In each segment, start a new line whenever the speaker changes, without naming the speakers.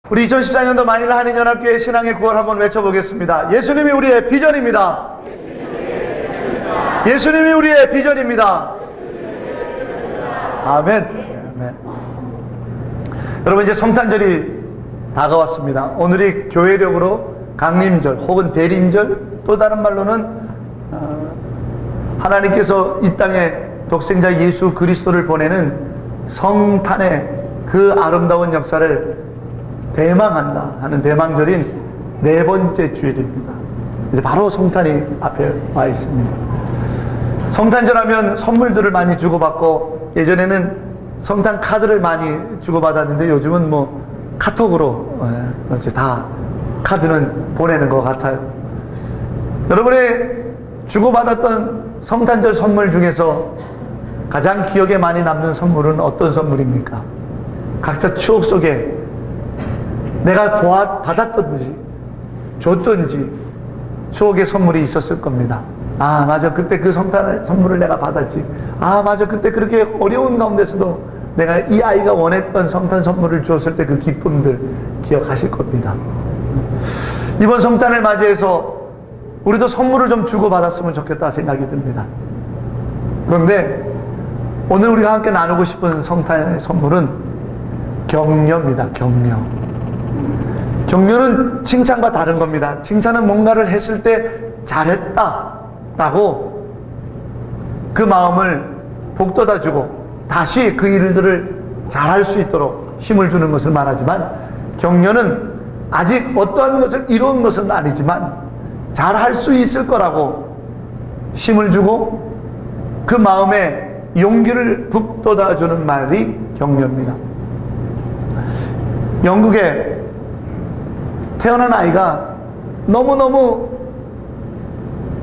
우리 2014년도 만일 한인연합교회 신앙의 구원 한번 외쳐보겠습니다. 예수님이 우리의 비전입니다. 예수님이 우리의 비전입니다. 아멘. 아멘. 여러분, 이제 성탄절이 다가왔습니다. 오늘이 교회력으로 강림절 혹은 대림절, 또 다른 말로는 하나님께서 이 땅에 독생자 예수 그리스도를 보내는 성탄의 그 아름다운 역사를 대망한다 하는 대망절인 네 번째 주일입니다. 이제 바로 성탄이 앞에 와 있습니다. 성탄절 하면 선물들을 많이 주고받고, 예전에는 성탄 카드를 많이 주고받았는데 요즘은 뭐 카톡으로 다 카드는 보내는 것 같아요. 여러분의 주고받았던 성탄절 선물 중에서 가장 기억에 많이 남는 선물은 어떤 선물입니까? 각자 추억 속에 내가 받았던지 줬던지 추억의 선물이 있었을 겁니다. 아, 맞아, 그때 그 성탄 선물을 내가 받았지. 아, 맞아, 그때 그렇게 어려운 가운데서도 내가 이 아이가 원했던 성탄 선물을 주었을 때 그 기쁨들 기억하실 겁니다. 이번 성탄을 맞이해서 우리도 선물을 좀 주고받았으면 좋겠다 생각이 듭니다. 그런데 오늘 우리가 함께 나누고 싶은 성탄의 선물은 격려입니다. 격려. 격려는 칭찬과 다른 겁니다. 칭찬은 뭔가를 했을 때 잘했다 라고 그 마음을 복돋아주고 다시 그 일들을 잘할 수 있도록 힘을 주는 것을 말하지만, 격려는 아직 어떠한 것을 이룬 것은 아니지만 잘할 수 있을 거라고 힘을 주고 그 마음에 용기를 북돋아주는 말이 격려입니다. 영국에 태어난 아이가 너무너무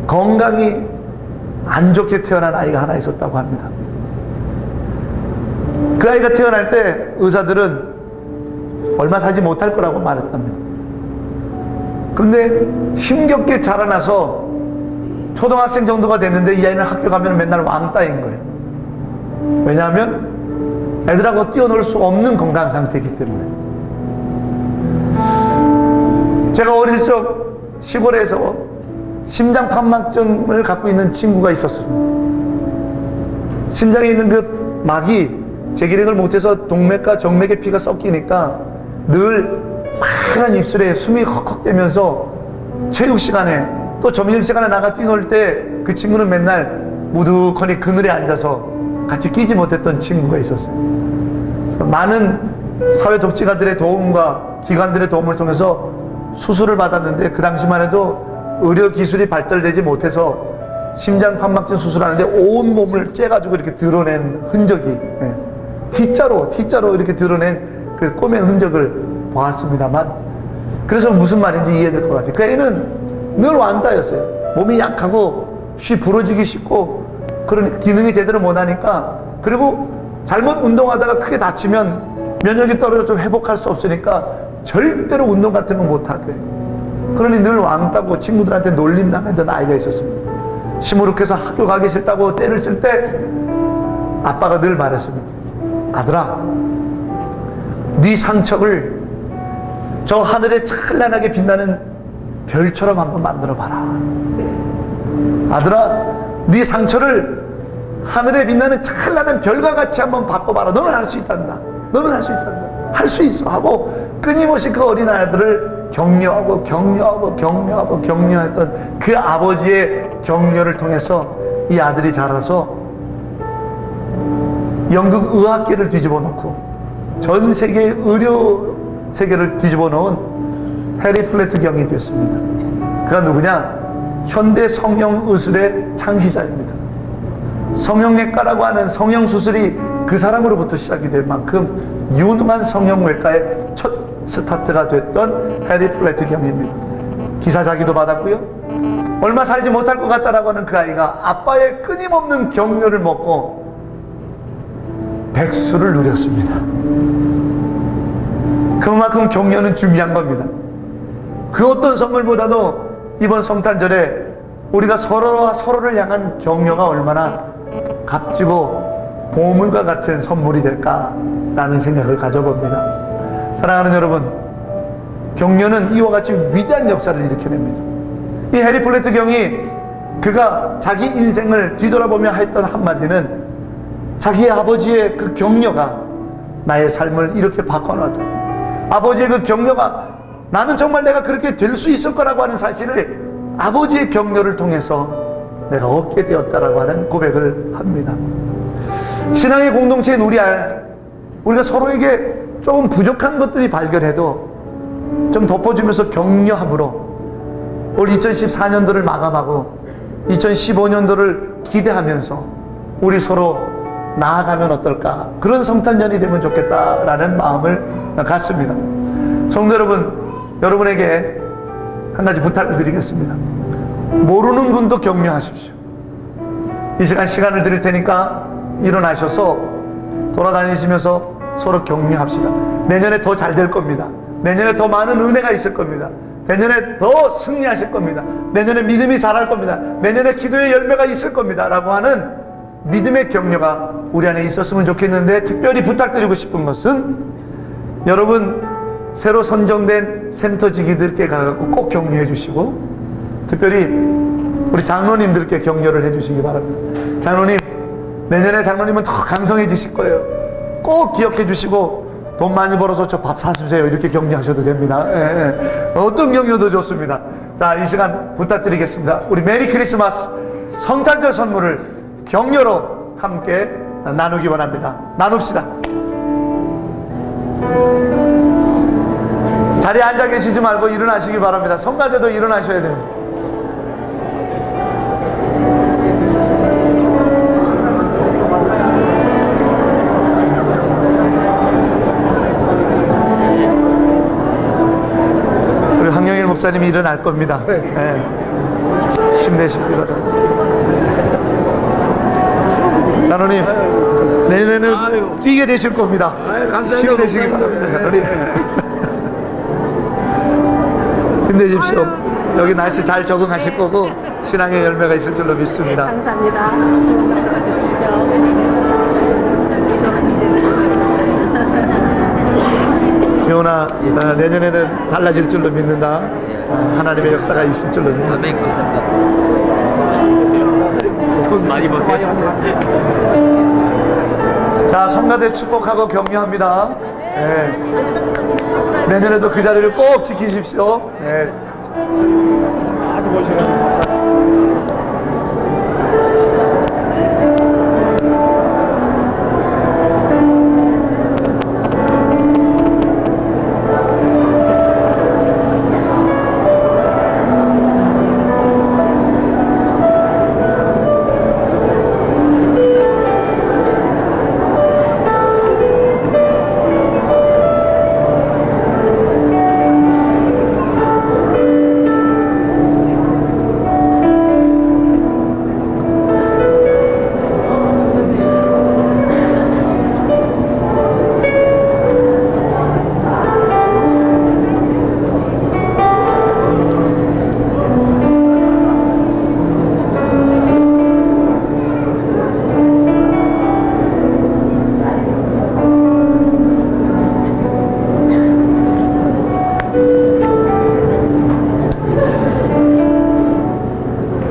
건강이 안 좋게 태어난 아이가 하나 있었다고 합니다. 그 아이가 태어날 때 의사들은 얼마 살지 못할 거라고 말했답니다. 그런데 힘겹게 자라나서 초등학생 정도가 됐는데 이 아이는 학교 가면 맨날 왕따인 거예요. 왜냐하면 애들하고 뛰어놀 수 없는 건강 상태이기 때문에. 제가 어릴 적 시골에서 심장판막증을 갖고 있는 친구가 있었습니다. 심장에 있는 그 막이 재기력을 못해서 동맥과 정맥의 피가 섞이니까 늘 파란 입술에 숨이 헉헉대면서 체육 시간에 또 점심시간에 나가 뛰놀 때 그 친구는 맨날 무두커니 그늘에 앉아서 같이 끼지 못했던 친구가 있었어요. 그래서 많은 사회 독재가들의 도움과 기관들의 도움을 통해서 수술을 받았는데, 그 당시만 해도 의료기술이 발달되지 못해서 심장판막증 수술하는데 온 몸을 째가지고 이렇게 드러낸 흔적이, T자로 이렇게 드러낸 그 꼬맨 흔적을 보았습니다만, 그래서 무슨 말인지 이해될 것 같아요. 그 애는 늘 왕따였어요. 몸이 약하고 쉬 부러지기 쉽고 그런 기능이 제대로 못하니까, 그리고 잘못 운동하다가 크게 다치면 면역이 떨어져 좀 회복할 수 없으니까 절대로 운동 같은 거 못하게, 그러니 늘 왕따고 친구들한테 놀림 당했던 아이가 있었습니다. 시무룩해서 학교 가기 싫다고 때를 쓸 때 아빠가 늘 말했습니다. 아들아, 네 상처를 저 하늘에 찬란하게 빛나는 별처럼 한번 만들어 봐라. 아들아, 네 상처를 하늘에 빛나는 찬란한 별과 같이 한번 바꿔봐라. 너는 할 수 있단다. 너는 할 수 있단다. 할 수 있어 하고 끊임없이 그 어린아이들을 격려했던 그 아버지의 격려를 통해서 이 아들이 자라서 영국 의학계를 뒤집어 놓고 전 세계의 의료 세계를 뒤집어 놓은 해리 플래트 경이 되었습니다. 그가 누구냐? 현대 성형의술의 창시자입니다. 성형외과라고 하는 성형수술이 그 사람으로부터 시작이 될 만큼 유능한 성형외과의 첫 스타트가 됐던 해리 플래트 경입니다. 기사자기도 받았고요. 얼마 살지 못할 것 같다라고 하는 그 아이가 아빠의 끊임없는 격려를 먹고 백수를 누렸습니다. 그만큼 격려는 중요한 겁니다. 그 어떤 선물보다도 이번 성탄절에 우리가 서로와 서로를 향한 격려가 얼마나 값지고 보물과 같은 선물이 될까라는 생각을 가져봅니다. 사랑하는 여러분, 격려는 이와 같이 위대한 역사를 일으켜냅니다. 이 해리 플래트 경이 그가 자기 인생을 뒤돌아보며 했던 한마디는 자기의 아버지의 그 격려가 나의 삶을 이렇게 바꿔놨다. 아버지의 그 격려가 나는 정말 내가 그렇게 될 수 있을 거라고 하는 사실을 아버지의 격려를 통해서 내가 얻게 되었다라고 하는 고백을 합니다. 신앙의 공동체인 우리가 서로에게 조금 부족한 것들이 발견해도 좀 덮어주면서 격려함으로 올 2014년도를 마감하고 2015년도를 기대하면서 우리 서로 나아가면 어떨까, 그런 성탄절이 되면 좋겠다라는 마음을 갖습니다. 성도 여러분, 여러분에게 한 가지 부탁을 드리겠습니다. 모르는 분도 격려하십시오. 이 시간을 드릴 테니까 일어나셔서 돌아다니시면서 서로 격려합시다. 내년에 더 잘 될 겁니다. 내년에 더 많은 은혜가 있을 겁니다. 내년에 더 승리하실 겁니다. 내년에 믿음이 자랄 겁니다. 내년에 기도의 열매가 있을 겁니다 라고 하는 믿음의 격려가 우리 안에 있었으면 좋겠는데, 특별히 부탁드리고 싶은 것은 여러분 새로 선정된 센터지기들께 가서 꼭 격려해 주시고, 특별히 우리 장로님들께 격려를 해 주시기 바랍니다. 장로님, 내년에 장로님은 더 강성해지실 거예요. 꼭 기억해 주시고 돈 많이 벌어서 저 밥 사주세요, 이렇게 격려하셔도 됩니다. 어떤 격려도 좋습니다. 자, 이 시간 부탁드리겠습니다. 우리 메리 크리스마스 성탄절 선물을 격려로 함께 나누기 원합니다. 나눕시다. 자리에 앉아 계시지 말고 일어나시기 바랍니다. 성가대도 일어나셔야 됩니다. 우리 황영일 목사님이 일어날 겁니다. 네. 힘내시기 바랍니다. 장로님, 내년에는 뛰게 되실 겁니다. 힘내시기 바랍니다. 장로님, 힘내십시오. 여기 날씨 잘 적응하실 거고 신앙의 열매가 있을 줄로 믿습니다.
감사합니다.
기호나 내년에는 달라질 줄로 믿는다. 하나님의 역사가 있을 줄로 믿는다.
아멘. 감사합니다. 돈 많이 버세요.
자, 성가대 축복하고 격려합니다. 네. 내년에도 그 자리를 꼭 지키십시오. 네. 아주 멋있어요.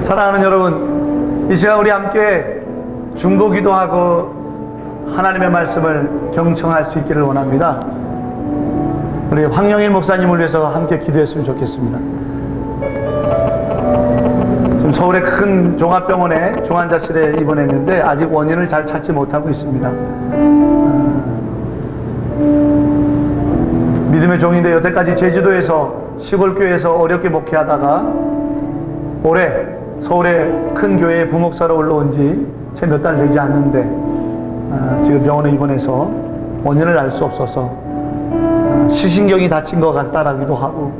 사랑하는 여러분, 이 시간 우리 함께 중보기도하고 하나님의 말씀을 경청할 수 있기를 원합니다. 우리 황영일 목사님을 위해서 함께 기도했으면 좋겠습니다. 지금 서울의 큰 종합병원에 중환자실에 입원했는데 아직 원인을 잘 찾지 못하고 있습니다. 믿음의 종인데 여태까지 제주도에서 시골교회에서 어렵게 목회하다가 올해 서울의 큰 교회에 부목사로 올라온 지 채 몇 달 되지 않는데 지금 병원에 입원해서 원인을 알 수 없어서 시신경이 다친 것 같다라기도 하고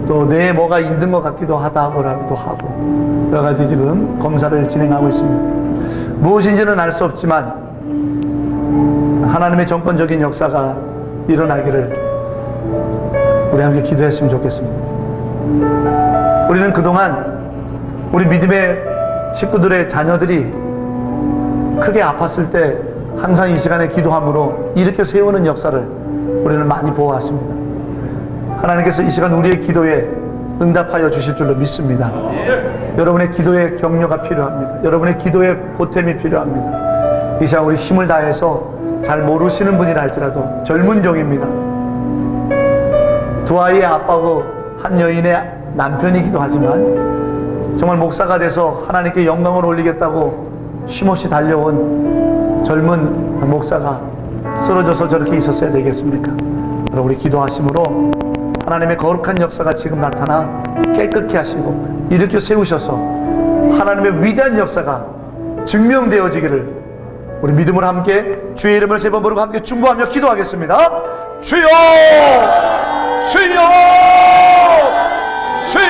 또 뇌에 뭐가 있는 것 같기도 하다고라기도 하고 여러 가지 지금 검사를 진행하고 있습니다. 무엇인지는 알 수 없지만 하나님의 정권적인 역사가 일어나기를 우리 함께 기도했으면 좋겠습니다. 우리는 그동안 우리 믿음의 식구들의 자녀들이 크게 아팠을 때 항상 이 시간에 기도함으로 일으켜 세우는 역사를 우리는 많이 보아왔습니다. 하나님께서 이 시간 우리의 기도에 응답하여 주실 줄로 믿습니다. 여러분의 기도에 격려가 필요합니다. 여러분의 기도에 보탬이 필요합니다. 이 시간 우리 힘을 다해서 잘 모르시는 분이라 할지라도 젊은 종입니다. 두 아이의 아빠고 한 여인의 남편이기도 하지만 정말 목사가 돼서 하나님께 영광을 올리겠다고 쉼없이 달려온 젊은 목사가 쓰러져서 저렇게 있었어야 되겠습니까? 여러분, 우리 기도하심으로 하나님의 거룩한 역사가 지금 나타나 깨끗게 하시고 일으켜 세우셔서 하나님의 위대한 역사가 증명되어지기를 우리 믿음으로 함께 주의 이름을 세 번 부르고 함께 중보하며 기도하겠습니다. 주여! 주여! 주여!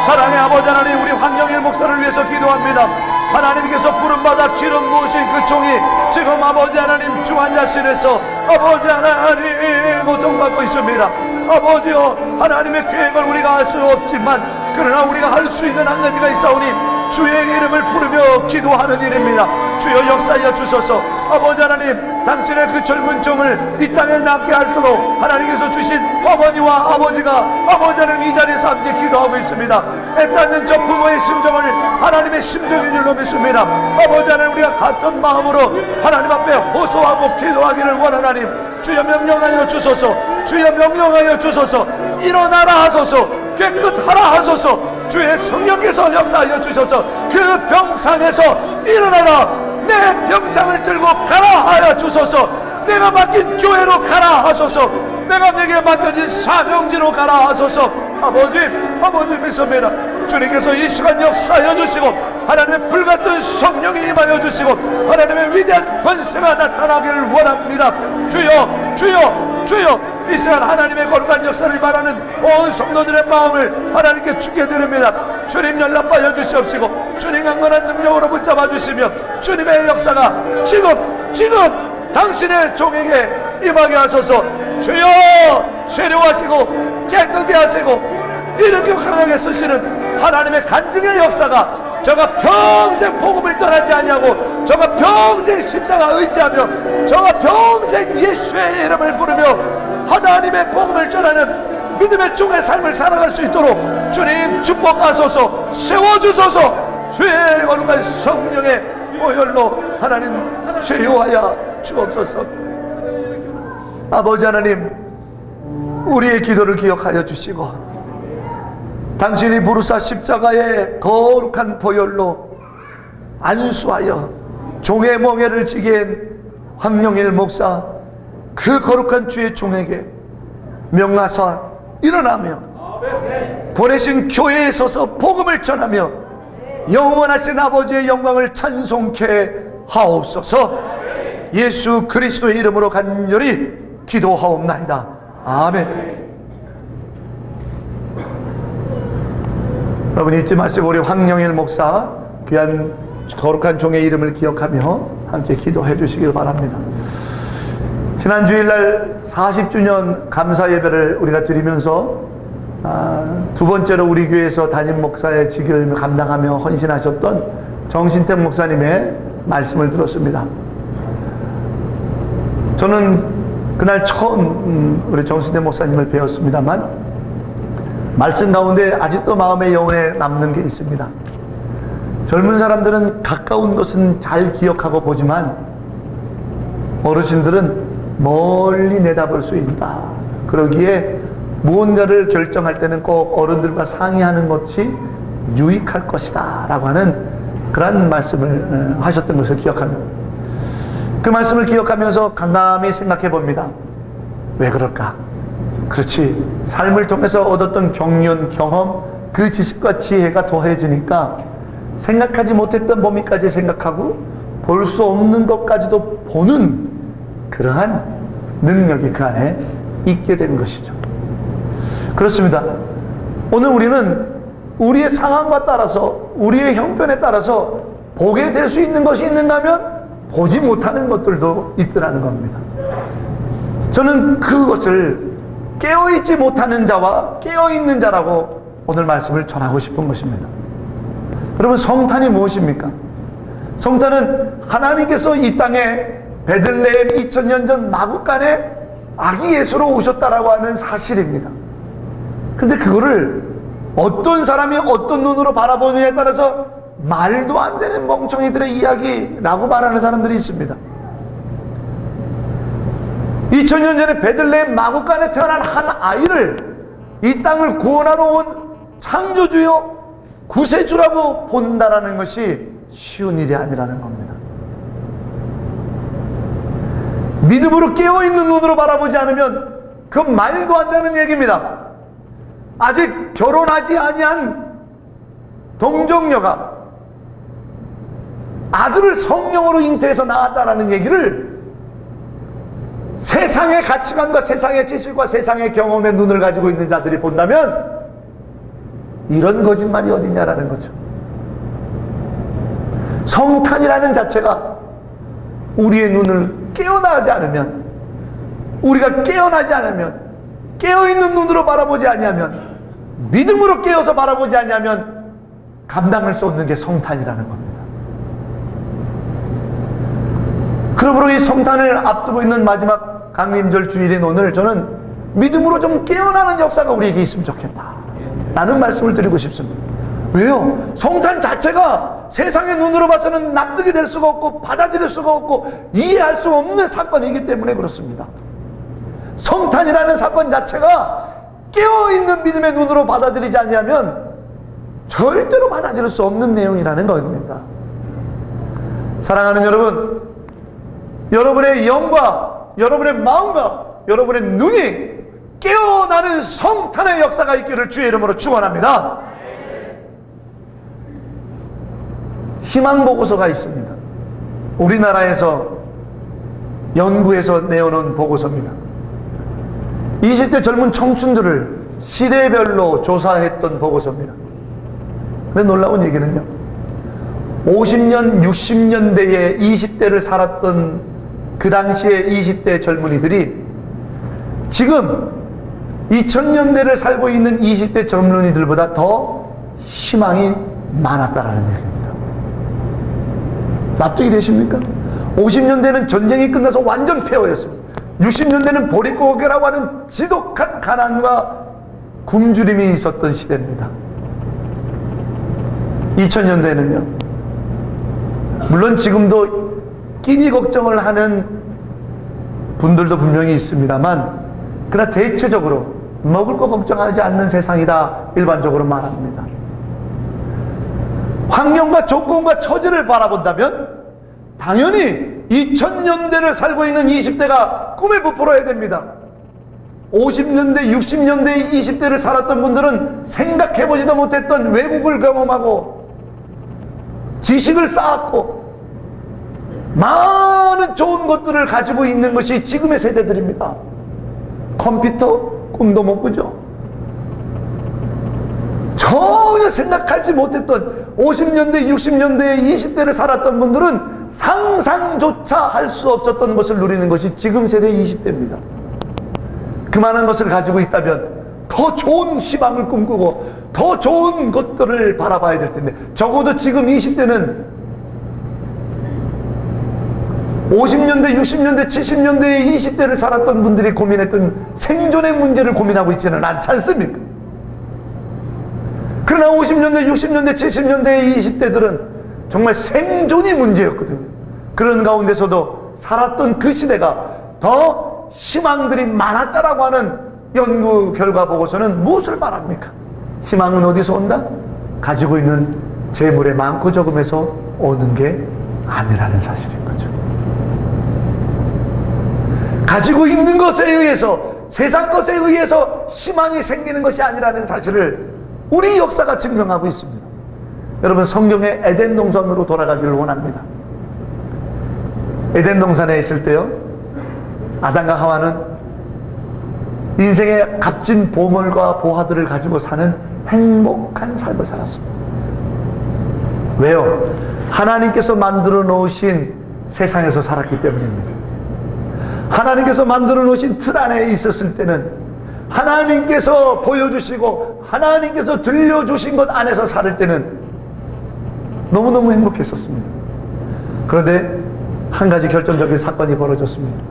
사랑의 아버지 하나님, 우리 황영일 목사를 위해서 기도합니다. 하나님께서 부름받아 기름 부으신 그 종이 지금 아버지 하나님 중환자실에서 아버지 하나님 고통받고 있습니다. 아버지여, 하나님의 계획을 우리가 알 수 없지만 그러나 우리가 할 수 있는 한 가지가 있사오니 주의 이름을 부르며 기도하는 일입니다. 주여 역사하여 주소서. 아버지 하나님, 당신의 그 젊은 종을 이 땅에 낫게 하도록 하나님께서 주신 어머니와 아버지가 아버지 하나님 이 자리에서 함께 기도하고 있습니다. 애따는 저 부모의 심정을 하나님의 심정인 줄로 믿습니다. 아버지 하나님, 우리가 같은 마음으로 하나님 앞에 호소하고 기도하기를 원하나님, 주여 명령하여 주소서. 주여 명령하여 주소서. 일어나라 하소서. 깨끗하라 하소서. 주의 성령께서 역사하여 주셔서 그 병상에서 일어나라, 내 병상을 들고 가라 하여 주소서. 내가 맡긴 교회로 가라 하소서. 내가 내게 맡겨진 사명지로 가라 하소서. 아버지 믿습니다. 주님께서 이 시간 역사하여 주시고 하나님의 불같은 성령이 임하여 주시고 하나님의 위대한 권세가 나타나기를 원합니다. 주여, 주여, 주여, 이 시간 하나님의 거룩한 역사를 바라는 온 성도들의 마음을 하나님께 주게 드립니다. 주님 연락하여 주시옵시고 주님 강건한 능력으로 붙잡아 주시며 주님의 역사가 지금 당신의 종에게 임하게 하소서. 주여, 세례하시고 깨끗게 하시고 이렇게 강하게 쓰시는 하나님의 간증의 역사가 저가 평생 복음을 떠나지 아니하고 저가 평생 십자가 의지하며 저가 평생 예수의 이름을 부르며 하나님의 복음을 전하는 믿음의 종의 삶을 살아갈 수 있도록 주님 축복하소서. 세워주소서. 주의 거룩한 성령의 보혈로 하나님 제어하여 주옵소서. 아버지 하나님, 우리의 기도를 기억하여 주시고 당신이 부르사 십자가의 거룩한 보혈로 안수하여 종의 멍에를 지게 한 황영일 목사, 그 거룩한 주의 종에게 명하사 일어나며 보내신 교회에 서서 복음을 전하며 영원하신 아버지의 영광을 찬송케 하옵소서. 예수 그리스도의 이름으로 간절히 기도하옵나이다. 아멘. 여러분 잊지 마시고 우리 황영일 목사 귀한 거룩한 종의 이름을 기억하며 함께 기도해 주시길 바랍니다. 지난 주일날 40주년 감사 예배를 우리가 드리면서 두 번째로 우리 교회에서 담임 목사의 직을 감당하며 헌신하셨던 정신택 목사님의 말씀을 들었습니다. 저는 그날 처음 우리 정신택 목사님을 배웠습니다만 말씀 가운데 아직도 마음의 영혼에 남는 게 있습니다. 젊은 사람들은 가까운 것은 잘 기억하고 보지만 어르신들은 멀리 내다볼 수 있다. 그러기에 무언가를 결정할 때는 꼭 어른들과 상의하는 것이 유익할 것이다 라고 하는 그런 말씀을 하셨던 것을 기억합니다. 그 말씀을 기억하면서 강감히 생각해 봅니다. 왜 그럴까? 그렇지, 삶을 통해서 얻었던 경륜, 경험, 그 지식과 지혜가 더해지니까 생각하지 못했던 범위까지 생각하고 볼 수 없는 것까지도 보는 그러한 능력이 그 안에 있게 된 것이죠. 그렇습니다. 오늘 우리는 우리의 상황과 따라서, 우리의 형편에 따라서 보게 될 수 있는 것이 있는가 하면 보지 못하는 것들도 있더라는 겁니다. 저는 그것을 깨어있지 못하는 자와 깨어있는 자라고 오늘 말씀을 전하고 싶은 것입니다. 여러분, 성탄이 무엇입니까? 성탄은 하나님께서 이 땅에 베들레헴 2000년 전 마구간에 아기 예수로 오셨다라고 하는 사실입니다. 근데 그거를 어떤 사람이 어떤 눈으로 바라보느냐에 따라서 말도 안 되는 멍청이들의 이야기라고 말하는 사람들이 있습니다. 2000년 전에 베들레헴 마구간에 태어난 한 아이를 이 땅을 구원하러 온 창조주요 구세주라고 본다라는 것이 쉬운 일이 아니라는 겁니다. 믿음으로 깨어있는 눈으로 바라보지 않으면 그 말도 안 되는 얘기입니다. 아직 결혼하지 아니한 동정녀가 아들을 성령으로 잉태해서 낳았다라는 얘기를 세상의 가치관과 세상의 지식과 세상의 경험의 눈을 가지고 있는 자들이 본다면 이런 거짓말이 어디냐라는 거죠. 성탄이라는 자체가 우리의 눈을 깨어나지 않으면, 우리가 깨어나지 않으면, 깨어있는 눈으로 바라보지 아니하면, 믿음으로 깨어서 바라보지 아니하면 감당할 수 없는 게 성탄이라는 겁니다. 그러므로 이 성탄을 앞두고 있는 마지막 강림절 주일인 오늘, 저는 믿음으로 좀 깨어나는 역사가 우리에게 있으면 좋겠다 라는 말씀을 드리고 싶습니다. 왜요? 성탄 자체가 세상의 눈으로 봐서는 납득이 될 수가 없고 받아들일 수가 없고 이해할 수 없는 사건이기 때문에 그렇습니다. 성탄이라는 사건 자체가 깨어있는 믿음의 눈으로 받아들이지 아니하면 절대로 받아들일 수 없는 내용이라는 겁니다. 사랑하는 여러분, 여러분의 영과 여러분의 마음과 여러분의 눈이 깨어나는 성탄의 역사가 있기를 주의 이름으로 축원합니다. 희망보고서가 있습니다. 우리나라에서 연구해서 내어놓은 보고서입니다. 20대 젊은 청춘들을 시대별로 조사했던 보고서입니다. 근데 놀라운 얘기는요, 50년, 60년대에 20대를 살았던 그 당시에 20대 젊은이들이 지금 2000년대를 살고 있는 20대 젊은이들보다 더 희망이 많았다라는 얘기입니다. 납득이 되십니까? 50년대는 전쟁이 끝나서 완전 폐허였습니다. 60년대는 보릿고개라고 하는 지독한 가난과 굶주림이 있었던 시대입니다. 2000년대는요, 물론 지금도 끼니 걱정을 하는 분들도 분명히 있습니다만, 그러나 대체적으로 먹을 거 걱정하지 않는 세상이다 일반적으로 말합니다. 환경과 조건과 처지를 바라본다면 당연히 2000년대를 살고 있는 20대가 꿈에 부풀어야 됩니다. 50년대, 60년대 20대를 살았던 분들은 생각해보지도 못했던 외국을 경험하고 지식을 쌓았고 많은 좋은 것들을 가지고 있는 것이 지금의 세대들입니다. 컴퓨터 꿈도 못 꾸죠. 전혀 생각하지 못했던 50년대, 60년대 20대를 살았던 분들은 상상조차 할 수 없었던 것을 누리는 것이 지금 세대 20대입니다. 그만한 것을 가지고 있다면 더 좋은 희망을 꿈꾸고 더 좋은 것들을 바라봐야 될 텐데, 적어도 지금 20대는 50년대, 60년대, 70년대의 20대를 살았던 분들이 고민했던 생존의 문제를 고민하고 있지는 않지 않습니까? 그러나 50년대, 60년대, 70년대의 20대들은 정말 생존이 문제였거든요. 그런 가운데서도 살았던 그 시대가 더 희망들이 많았다라고 하는 연구 결과 보고서는 무엇을 말합니까? 희망은 어디서 온다? 가지고 있는 재물의 많고 적음에서 오는 게 아니라는 사실인 거죠. 가지고 있는 것에 의해서, 세상 것에 의해서 희망이 생기는 것이 아니라는 사실을 우리 역사가 증명하고 있습니다. 여러분, 성경의 에덴 동산으로 돌아가기를 원합니다. 에덴 동산에 있을 때요, 아담과 하와는 인생의 값진 보물과 보화들을 가지고 사는 행복한 삶을 살았습니다. 왜요? 하나님께서 만들어 놓으신 세상에서 살았기 때문입니다. 하나님께서 만들어 놓으신 틀 안에 있었을 때는 하나님께서 보여주시고 하나님께서 들려주신 것 안에서 살 때는 너무너무 행복했었습니다. 그런데 한 가지 결정적인 사건이 벌어졌습니다.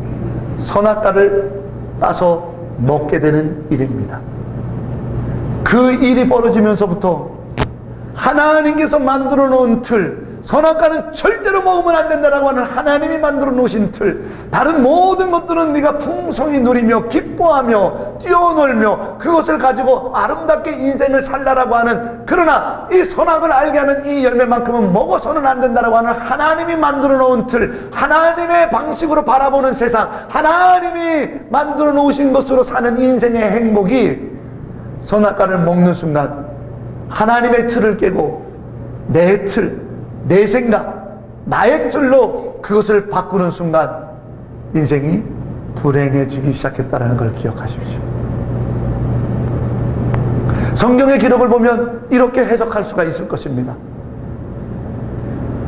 선악과를 따서 먹게 되는 일입니다. 그 일이 벌어지면서부터 하나님께서 만들어 놓은 틀, 선악과는 절대로 먹으면 안 된다라고 하는 하나님이 만들어 놓으신 틀, 다른 모든 것들은 네가 풍성히 누리며 기뻐하며 뛰어놀며 그것을 가지고 아름답게 인생을 살라라고 하는, 그러나 이 선악을 알게 하는 이 열매만큼은 먹어서는 안 된다라고 하는 하나님이 만들어 놓은 틀, 하나님의 방식으로 바라보는 세상, 하나님이 만들어 놓으신 것으로 사는 인생의 행복이 선악과를 먹는 순간 하나님의 틀을 깨고 내 틀, 내 생각, 나의 틀로 그것을 바꾸는 순간 인생이 불행해지기 시작했다는 걸 기억하십시오. 성경의 기록을 보면 이렇게 해석할 수가 있을 것입니다.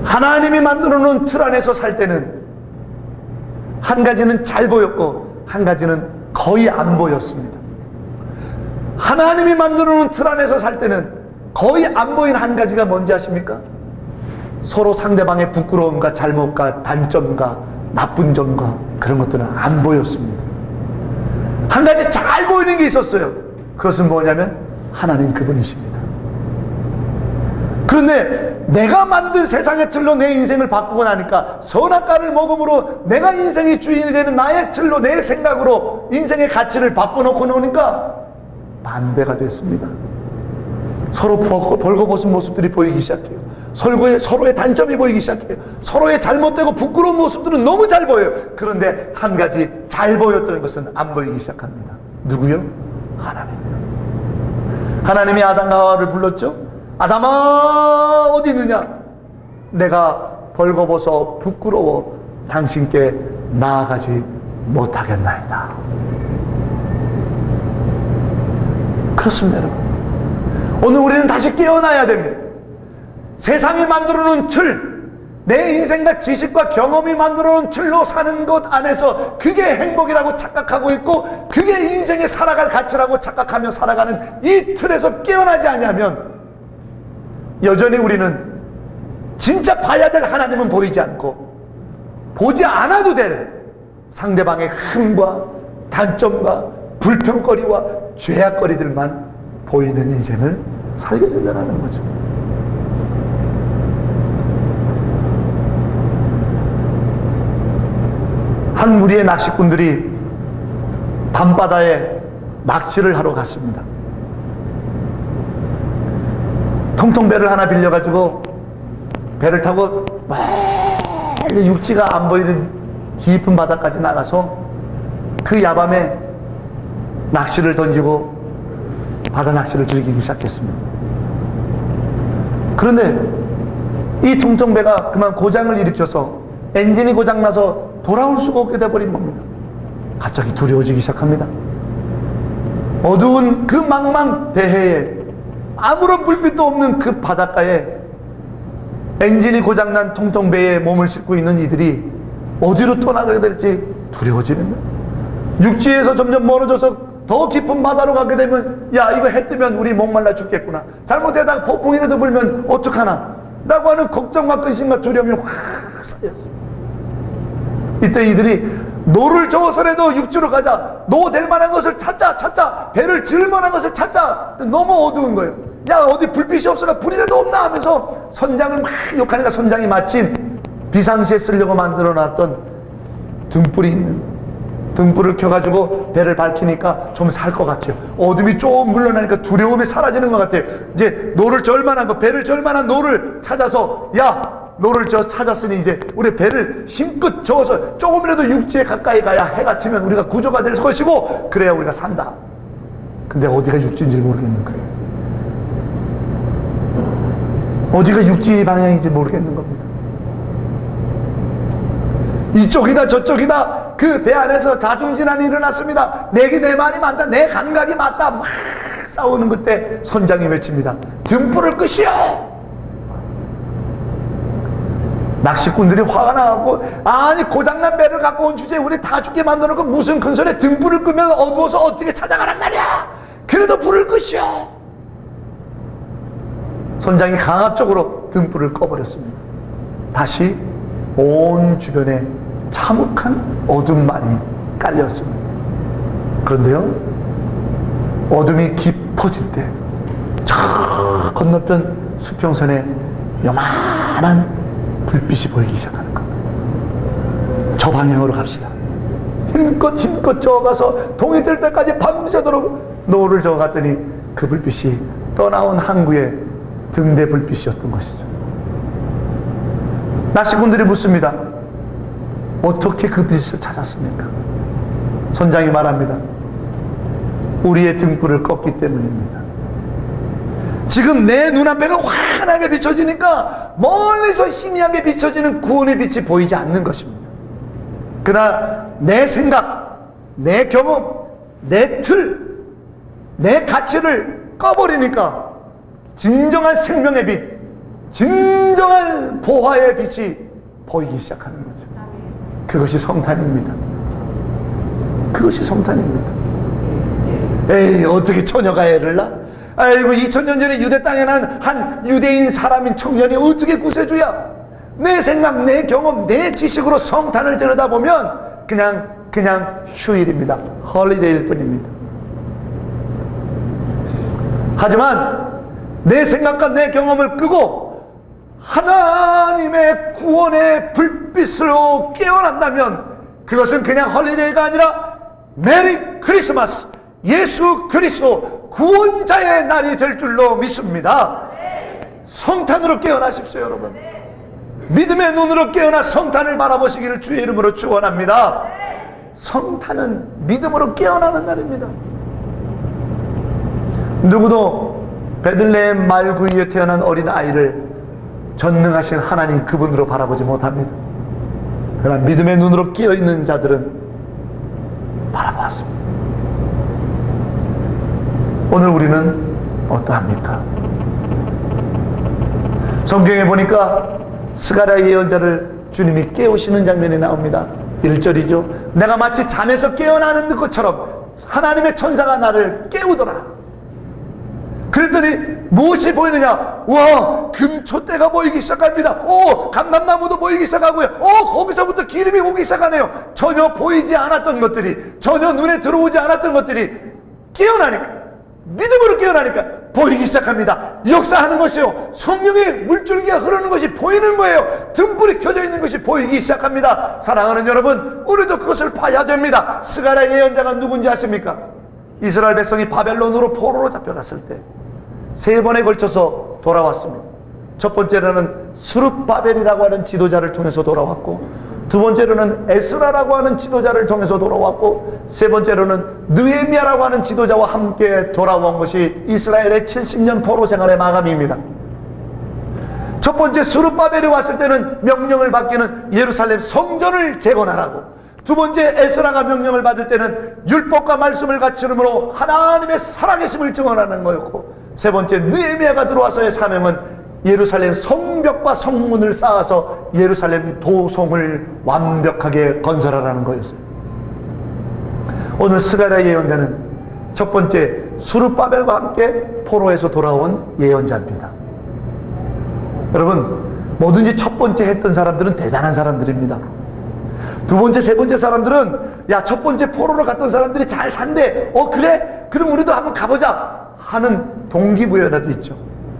하나님이 만들어 놓은 틀 안에서 살 때는 한 가지는 잘 보였고 한 가지는 거의 안 보였습니다. 하나님이 만들어 놓은 틀 안에서 살 때는 거의 안 보인 한 가지가 뭔지 아십니까? 서로 상대방의 부끄러움과 잘못과 단점과 나쁜 점과 그런 것들은 안 보였습니다. 한 가지 잘 보이는 게 있었어요. 그것은 뭐냐면 하나님 그분이십니다. 그런데 내가 만든 세상의 틀로 내 인생을 바꾸고 나니까 선악과를 먹음으로 내가 인생의 주인이 되는 나의 틀로 내 생각으로 인생의 가치를 바꿔놓고 노니까 반대가 됐습니다. 서로 벌거벗은 모습들이 보이기 시작해요. 서로의 단점이 보이기 시작해요. 서로의 잘못되고 부끄러운 모습들은 너무 잘 보여요. 그런데 한 가지 잘 보였던 것은 안 보이기 시작합니다. 누구요? 하나님이요. 하나님이 아담과 하와를 불렀죠. 아담아 어디 있느냐? 내가 벌거벗어 부끄러워 당신께 나아가지 못하겠나이다. 그렇습니다, 여러분. 오늘 우리는 다시 깨어나야 됩니다. 세상이 만들어놓은 틀, 내 인생과 지식과 경험이 만들어놓은 틀로 사는 것 안에서 그게 행복이라고 착각하고 있고 그게 인생에 살아갈 가치라고 착각하며 살아가는 이 틀에서 깨어나지 않으면 여전히 우리는 진짜 봐야 될 하나님은 보이지 않고 보지 않아도 될 상대방의 흠과 단점과 불평거리와 죄악거리들만 보이는 인생을 살게 된다는 거죠. 한 무리의 낚시꾼들이 밤바다에 낚시를 하러 갔습니다. 통통 배를 하나 빌려가지고 배를 타고 멀리 육지가 안 보이는 깊은 바다까지 나가서 그 야밤에 낚시를 던지고 바다 낚시를 즐기기 시작했습니다. 그런데 이 통통배가 그만 고장을 일으켜서 엔진이 고장나서 돌아올 수가 없게 돼버린 겁니다. 갑자기 두려워지기 시작합니다. 어두운 그 망망대해에 아무런 불빛도 없는 그 바닷가에 엔진이 고장난 통통배에 몸을 싣고 있는 이들이 어디로 떠나게 될지 두려워지는 거예요. 육지에서 점점 멀어져서 더 깊은 바다로 가게 되면 야 이거 해 뜨면 우리 목말라 죽겠구나, 잘못하다가 폭풍이라도 불면 어떡하나 라고 하는 걱정과 근심과 두려움이 확 쌓였어요. 이때 이들이 노를 저어서라도 육지로 가자, 노 될 만한 것을 찾자, 배를 지을 만한 것을 찾자. 너무 어두운 거예요. 야 어디 불빛이 없어가 불이라도 없나 하면서 선장을 막 욕하니까 선장이 마침 비상시에 쓰려고 만들어놨던 등불이 있는, 등불을 켜가지고 배를 밝히니까 좀 살 것 같아요. 어둠이 좀 물러나니까 두려움이 사라지는 것 같아요. 이제 노를 절 만한 거, 배를 절 만한 노를 찾아서 야 노를 찾았으니 이제 우리 배를 힘껏 저어서 조금이라도 육지에 가까이 가야 해가 트면 우리가 구조가 될 것이고 그래야 우리가 산다. 근데 어디가 육지인지 모르겠는 거예요. 어디가 육지 방향인지 모르겠는 겁니다. 이쪽이다 저쪽이다 그 배 안에서 자중진환이 일어났습니다. 내 말이 맞다, 내 감각이 맞다 막 싸우는 그때 선장이 외칩니다. 등불을 끄시오. 낚시꾼들이 화가 나갖고 아니 고장난 배를 갖고 온 주제에 우리 다 죽게 만들어놓고 무슨 큰 소리에 등불을 끄면 어두워서 어떻게 찾아가란 말이야. 그래도 불을 끄시오. 선장이 강압적으로 등불을 꺼버렸습니다. 다시 온 주변에 참혹한 어둠만이 깔렸습니다. 그런데요, 어둠이 깊어질 때 저 건너편 수평선에 요만한 불빛이 보이기 시작하는 겁니다. 저 방향으로 갑시다. 힘껏 저어가서 동이 뜰 때까지 밤새도록 노를 저어갔더니 그 불빛이 떠나온 항구의 등대 불빛이었던 것이죠. 낚시꾼들이 묻습니다. 어떻게 그 빛을 찾았습니까? 선장이 말합니다. 우리의 등불을 껐기 때문입니다. 지금 내 눈앞에가 환하게 비춰지니까 멀리서 희미하게 비춰지는 구원의 빛이 보이지 않는 것입니다. 그러나 내 생각, 내 경험, 내 틀, 내 가치를 꺼버리니까 진정한 생명의 빛, 진정한 보화의 빛이 보이기 시작하는 거죠. 그것이 성탄입니다. 그것이 성탄입니다. 에이, 어떻게 처녀가 애를 낳아? 아이고, 2000년 전에 유대 땅에 난 한 유대인 사람인 청년이 어떻게 구세주야? 내 생각, 내 경험, 내 지식으로 성탄을 들여다보면 그냥 휴일입니다. 홀리데이일 뿐입니다. 하지만 내 생각과 내 경험을 끄고 하나님의 구원의 불빛으로 깨어난다면 그것은 그냥 홀리데이가 아니라 메리 크리스마스, 예수 그리스도 구원자의 날이 될 줄로 믿습니다. 성탄으로 깨어나십시오, 여러분. 믿음의 눈으로 깨어나 성탄을 바라보시기를 주의 이름으로 축원합니다. 성탄은 믿음으로 깨어나는 날입니다. 누구도 베들레헴 말구이에 태어난 어린 아이를 전능하신 하나님 그분으로 바라보지 못합니다. 그러나 믿음의 눈으로 깨어있는 자들은 바라보았습니다. 오늘 우리는 어떠합니까? 성경에 보니까 스가랴 예언자를 주님이 깨우시는 장면이 나옵니다. 1절이죠. 내가 마치 잠에서 깨어나는 것처럼 하나님의 천사가 나를 깨우더라. 그랬더니 무엇이 보이느냐? 와, 금초대가 보이기 시작합니다. 오, 감람나무도 보이기 시작하고요. 오, 거기서부터 기름이 오기 시작하네요. 전혀 보이지 않았던 것들이, 전혀 눈에 들어오지 않았던 것들이 깨어나니까, 믿음으로 깨어나니까 보이기 시작합니다. 역사하는 것이요, 성령의 물줄기가 흐르는 것이 보이는 거예요. 등불이 켜져 있는 것이 보이기 시작합니다. 사랑하는 여러분, 우리도 그것을 봐야 됩니다. 스가랴 예언자가 누군지 아십니까? 이스라엘 백성이 바벨론으로 포로로 잡혀갔을 때 3번에 걸쳐서 돌아왔습니다. 첫 번째로는 스룹바벨이라고 하는 지도자를 통해서 돌아왔고, 두 번째로는 에스라라고 하는 지도자를 통해서 돌아왔고, 세 번째로는 느헤미야라고 하는 지도자와 함께 돌아온 것이 이스라엘의 70년 포로 생활의 마감입니다. 첫 번째 스룹바벨이 왔을 때는 명령을 받기는 예루살렘 성전을 재건하라고, 두 번째 에스라가 명령을 받을 때는 율법과 말씀을 갖추므로 하나님의 살아계심을 증언하는 거였고, 세 번째 느헤미야가 들어와서의 사명은 예루살렘 성벽과 성문을 쌓아서 예루살렘 도성을 완벽하게 건설하라는 거였어요. 오늘 스가랴 예언자는 첫 번째 스룹바벨과 함께 포로에서 돌아온 예언자입니다. 여러분, 뭐든지 첫 번째 했던 사람들은 대단한 사람들입니다. 두 번째, 세 번째 사람들은, 야, 첫 번째 포로로 갔던 사람들이 잘 산대, 그래? 그럼 우리도 한번 가보자 하는 동기부여라도 있죠.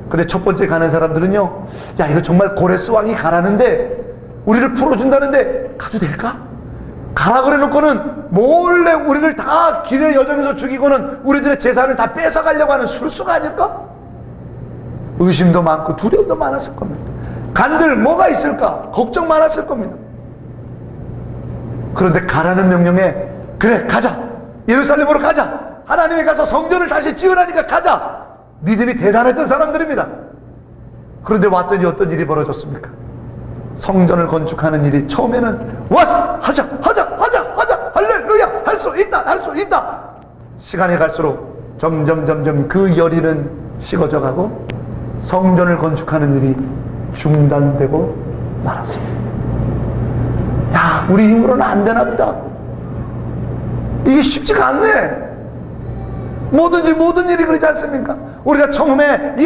근데 첫 번째 가는 사람들은요, 야, 이거 정말 고레스 왕이 가라는데, 우리를 풀어준다는데 가도 될까? 가라 그래 놓고는 몰래 우리를 다 길의 여정에서 죽이고는 우리들의 재산을 다 뺏어가려고 하는 술수가 아닐까? 의심도 많고 두려움도 많았을 겁니다. 간들 뭐가 있을까? 걱정 많았을 겁니다. 그런데 가라는 명령에, 그래, 가자, 예루살렘으로 가자, 하나님이 가서 성전을 다시 지으라니까 가자, 믿음이 대단했던 사람들입니다. 그런데 왔더니 어떤 일이 벌어졌습니까? 성전을 건축하는 일이 처음에는 와서 하자 할렐루야, 할 수 있다. 시간이 갈수록 점점 그 열의는 식어져 가고 성전을 건축하는 일이 중단되고 말았습니다. 야, 우리 힘으로는 안 되나 보다. 이게 쉽지가 않네. 모든 일이 그렇지 않습니까? 우리가 처음에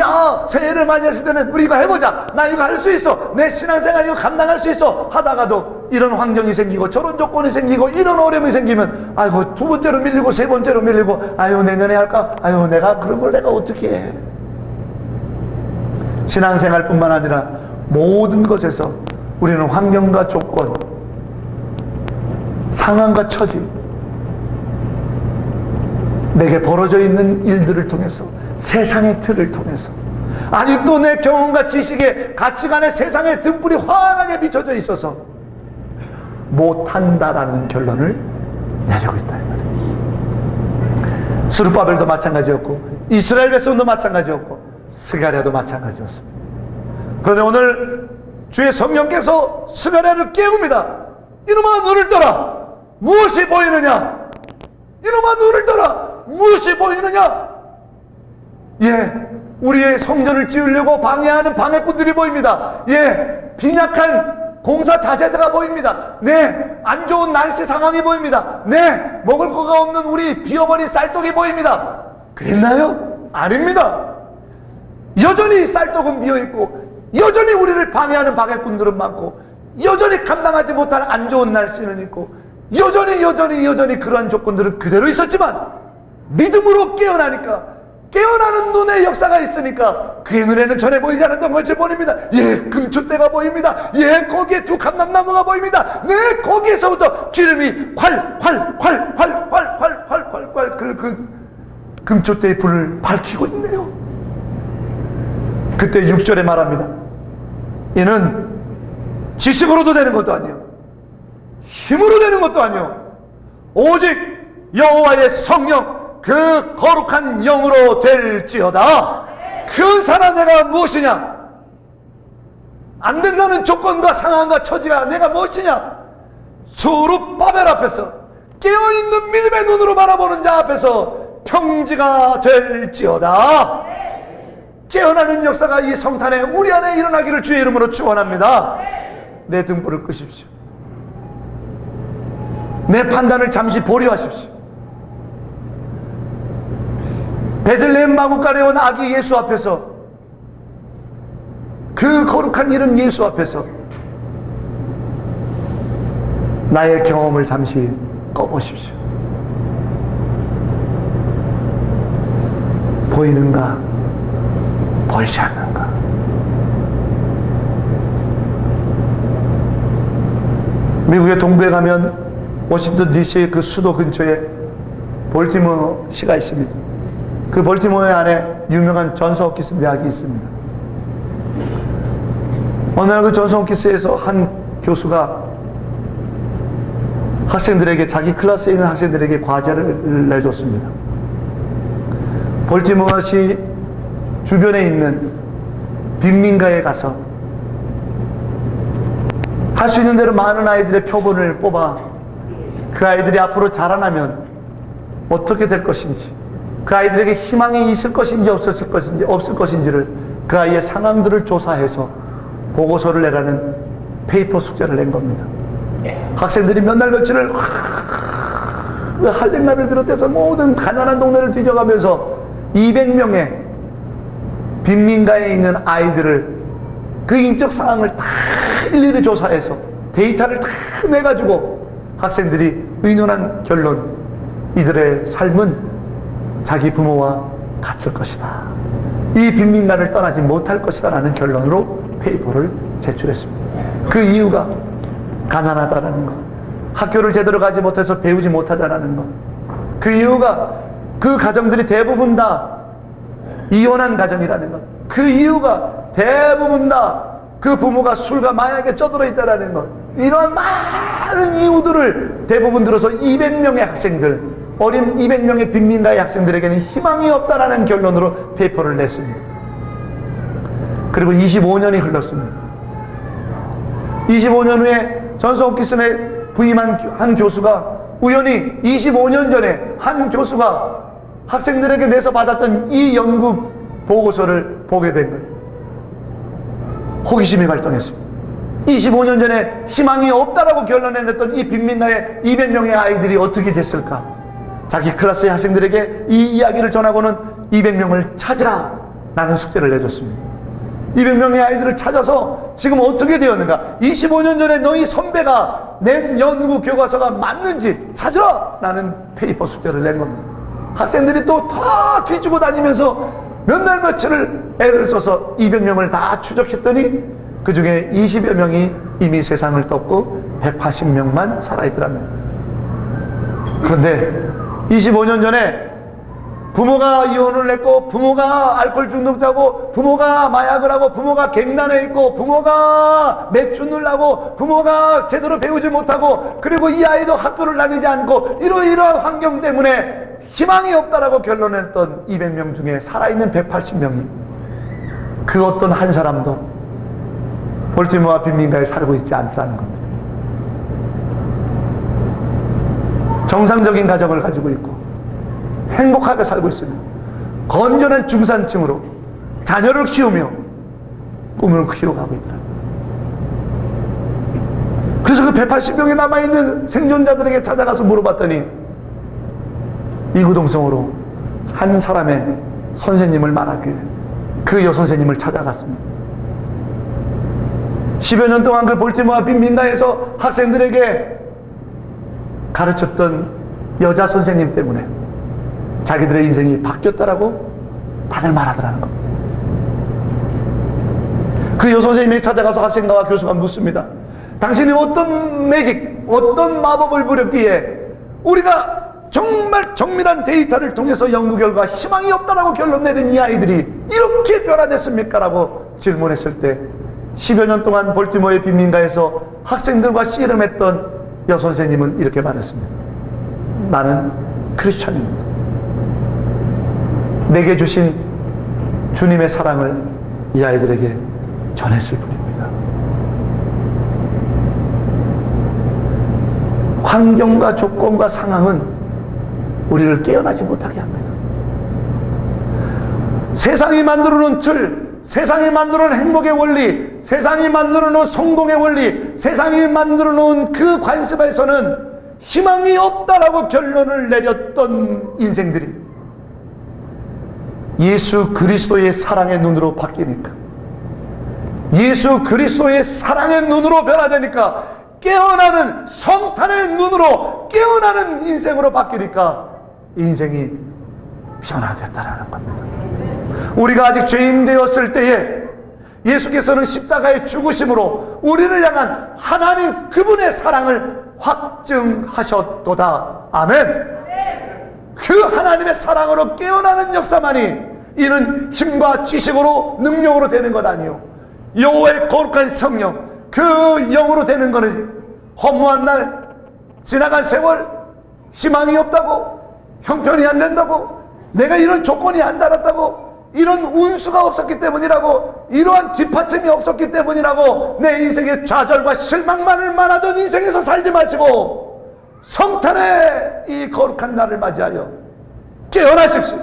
새해를 맞이했을 때는 우리 이거 해보자, 나 이거 할 수 있어, 내 신앙생활 이거 감당할 수 있어 하다가도 이런 환경이 생기고 저런 조건이 생기고 이런 어려움이 생기면 아이고 두 번째로 밀리고 세 번째로 밀리고 아유 내년에 할까, 아유 내가 그런 걸 내가 어떻게 해. 신앙생활뿐만 아니라 모든 것에서 우리는 환경과 조건, 상황과 처지, 내게 벌어져 있는 일들을 통해서, 세상의 틀을 통해서, 아직도 내 경험과 지식에 가치관의 세상의 등불이 환하게 비춰져 있어서 못한다라는 결론을 내리고 있다 이 말이에요. 스룹바벨도 마찬가지였고 이스라엘 백성도 마찬가지였고 스가랴도 마찬가지였습니다. 그런데 오늘 주의 성령께서 스가랴를 깨웁니다. 이놈아 눈을 떠라, 무엇이 보이느냐? 이놈아 눈을 떠라, 무엇이 보이느냐? 우리의 성전을 지으려고 방해하는 방해꾼들이 보입니다. 빈약한 공사 자재가 보입니다. 안 좋은 날씨 상황이 보입니다. 먹을 거가 없는 우리 비어버린 쌀떡이 보입니다. 그랬나요? 아닙니다. 여전히 쌀떡은 비어있고 여전히 우리를 방해하는 방해꾼들은 많고 여전히 감당하지 못할 안 좋은 날씨는 있고 여전히 그러한 조건들은 그대로 있었지만 믿음으로 깨어나니까, 깨어나는 눈의 역사가 있으니까 그의 눈에는 전에 보이지 않았던 것이 보입니다. 금초대가 보입니다. 거기에 두 감람나무가 보입니다. 거기에서부터 기름이 콸콸콸콸콸콸콸콸 그 금초대의 불을 밝히고 있네요. 그때 6절에 말합니다. 이는 지식으로도 되는 것도 아니요 힘으로 되는 것도 아니요 오직 여호와의 성령 그 거룩한 영으로 될지어다. 그 사람 내가 무엇이냐? 안 된다는 조건과 상황과 처지가 내가 무엇이냐? 스룹바벨 앞에서 깨어있는 믿음의 눈으로 바라보는 자 앞에서 평지가 될지어다. 깨어나는 역사가 이 성탄에 우리 안에 일어나기를 주의 이름으로 축원합니다. 내 등불을 끄십시오. 내 판단을 잠시 보류하십시오. 베들레헴 마구간에 온 아기 예수 앞에서, 그 거룩한 이름 예수 앞에서 나의 경험을 잠시 꺼보십시오. 보이는가? 보이지 않는가? 미국의 동부에 가면 워싱턴 DC의 그 수도 근처에 볼티모어시가 있습니다. 그 볼티모어 안에 유명한 존스 홉킨스 대학이 있습니다. 어느 날 그 존스 홉킨스에서 한 교수가 학생들에게, 자기 클래스에 있는 학생들에게 과제를 내줬습니다. 볼티모어시 주변에 있는 빈민가에 가서 할 수 있는 대로 많은 아이들의 표본을 뽑아 그 아이들이 앞으로 자라나면 어떻게 될 것인지, 그 아이들에게 희망이 있을 것인지 없을 것인지를, 그 아이의 상황들을 조사해서 보고서를 내라는 페이퍼 숙제를 낸 겁니다. 학생들이 몇 날 며칠을 그 할렘나를 비롯해서 모든 가난한 동네를 뒤져가면서 200명의 빈민가에 있는 아이들을, 그 인적 상황을 다 일일이 조사해서 데이터를 다 내가지고 학생들이 의논한 결론, 이들의 삶은 자기 부모와 같을 것이다, 이 빈민가를 떠나지 못할 것이다 라는 결론으로 페이퍼를 제출했습니다. 그 이유가 가난하다라는 것, 학교를 제대로 가지 못해서 배우지 못하다라는 것, 그 이유가 그 가정들이 대부분 다 이혼한 가정이라는 것, 그 이유가 대부분 다 그 부모가 술과 마약에 쩌들어 있다라는 것, 이러한 많은 이유들을 대부분 들어서 200명의 학생들, 어린 200명의 빈민가의 학생들에게는 희망이 없다라는 결론으로 페이퍼를 냈습니다. 그리고 25년이 흘렀습니다. 25년 후에 존스 홉킨스에 부임한 한 교수가 우연히 25년 전에 한 교수가 학생들에게 내서 받았던 이 연구 보고서를 보게 된 거예요. 호기심이 발동했습니다. 25년 전에 희망이 없다라고 결론내렸던 이 빈민가의 200명의 아이들이 어떻게 됐을까? 자기 클래스의 학생들에게 이 이야기를 전하고는 200명을 찾으라 라는 숙제를 내줬습니다. 200명의 아이들을 찾아서 지금 어떻게 되었는가, 25년 전에 너희 선배가 낸 연구 교과서가 맞는지 찾으라 라는 페이퍼 숙제를 낸 겁니다. 학생들이 또 다 뒤지고 다니면서 몇 날 며칠을 애를 써서 200명을 다 추적했더니 그 중에 20여 명이 이미 세상을 떴고 180명만 살아있더랍니다. 그런데 25년 전에 부모가 이혼을 했고, 부모가 알코올 중독자고, 부모가 마약을 하고, 부모가 갱단에 있고, 부모가 매춘을 하고, 부모가 제대로 배우지 못하고, 그리고 이 아이도 학교를 다니지 않고, 이러이러한 환경 때문에 희망이 없다라고 결론냈던 200명 중에 살아있는 180명이 그 어떤 한 사람도 볼티모어 빈민가에 살고 있지 않더라는 겁니다. 정상적인 가정을 가지고 있고 행복하게 살고 있습니다. 건전한 중산층으로 자녀를 키우며 꿈을 키워가고 있더라고요. 그래서 그 180명이 남아있는 생존자들에게 찾아가서 물어봤더니 이구동성으로 한 사람의 선생님을 말하기에 그 여선생님을 찾아갔습니다. 10여 년 동안 그 볼티모어 빈민가에서 학생들에게 가르쳤던 여자 선생님 때문에 자기들의 인생이 바뀌었다라고 다들 말하더라는 겁니다. 그 여선생님이 찾아가서 학생과 교수가 묻습니다. 당신이 어떤 매직, 어떤 마법을 부렸기에 우리가 정말 정밀한 데이터를 통해서 연구 결과 희망이 없다라고 결론 내린 이 아이들이 이렇게 변화됐습니까? 라고 질문했을 때 10여 년 동안 볼티모어의 빈민가에서 학생들과 씨름했던 여선생님은 이렇게 말했습니다. 나는 크리스찬입니다. 내게 주신 주님의 사랑을 이 아이들에게 전했을 뿐입니다. 환경과 조건과 상황은 우리를 깨어나지 못하게 합니다. 세상이 만들어 놓은 틀, 세상이 만들어 놓은 행복의 원리, 세상이 만들어 놓은 성공의 원리, 세상이 만들어 놓은 그 관습에서는 희망이 없다라고 결론을 내렸던 인생들이 예수 그리스도의 사랑의 눈으로 바뀌니까, 예수 그리스도의 사랑의 눈으로 변화되니까, 깨어나는 성탄의 눈으로 깨어나는 인생으로 바뀌니까 인생이 변화됐다라는 겁니다. 우리가 아직 죄인 되었을 때에 예수께서는 십자가의 죽으심으로 우리를 향한 하나님 그분의 사랑을 확증하셨도다. 아멘. 그 하나님의 사랑으로 깨어나는 역사만이 이는 힘과 지식으로 능력으로 되는 것 아니요, 여호와의 거룩한 성령 그 영으로 되는 것은 허무한 날, 지나간 세월, 희망이 없다고, 형편이 안 된다고, 내가 이런 조건이 안 달았다고, 이런 운수가 없었기 때문이라고, 이러한 뒷받침이 없었기 때문이라고 내 인생에 좌절과 실망만을 말하던 인생에서 살지 마시고 성탄의 이 거룩한 날을 맞이하여 깨어나십시오.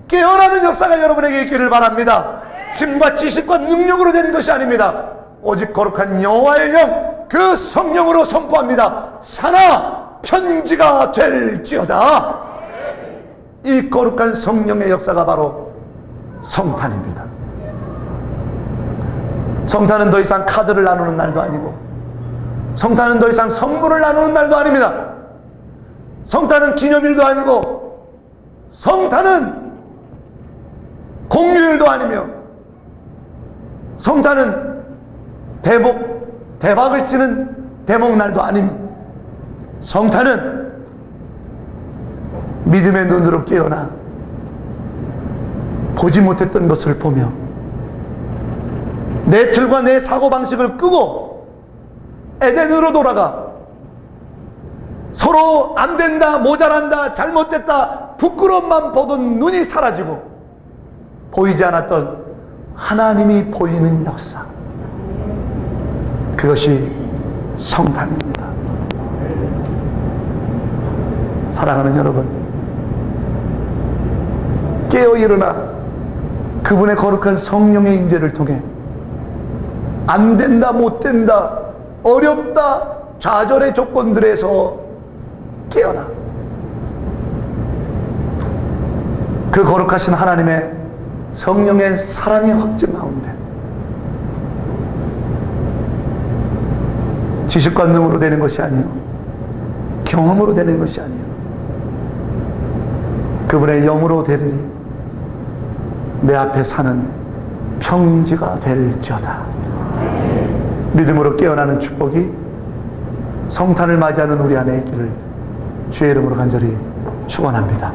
깨어나는 역사가 여러분에게 있기를 바랍니다. 힘과 지식과 능력으로 되는 것이 아닙니다. 오직 거룩한 여호와의 영, 그 성령으로 선포합니다. 사나 편지가 될지어다. 이 거룩한 성령의 역사가 바로 성탄입니다. 성탄은 더 이상 카드를 나누는 날도 아니고, 성탄은 더 이상 선물을 나누는 날도 아닙니다. 성탄은 기념일도 아니고, 성탄은 공휴일도 아니며, 성탄은 대박을 치는 대목날도 아닙니다. 성탄은 믿음의 눈으로 깨어나 보지 못했던 것을 보며 내 틀과 내 사고방식을 끄고 에덴으로 돌아가 서로 안 된다, 모자란다, 잘못됐다, 부끄러움만 보던 눈이 사라지고 보이지 않았던 하나님이 보이는 역사, 그것이 성탄입니다. 사랑하는 여러분, 깨어 일어나 그분의 거룩한 성령의 임재를 통해 안 된다, 못 된다, 어렵다, 좌절의 조건들에서 깨어나 그 거룩하신 하나님의 성령의 사랑의 확증 가운데 지식과 능으로 되는 것이 아니요 경험으로 되는 것이 아니요 그분의 영으로 되리니 내 앞에 사는 평지가 될지어다. 믿음으로 깨어나는 축복이 성탄을 맞이하는 우리 안에 있기를 주의 이름으로 간절히 축원합니다.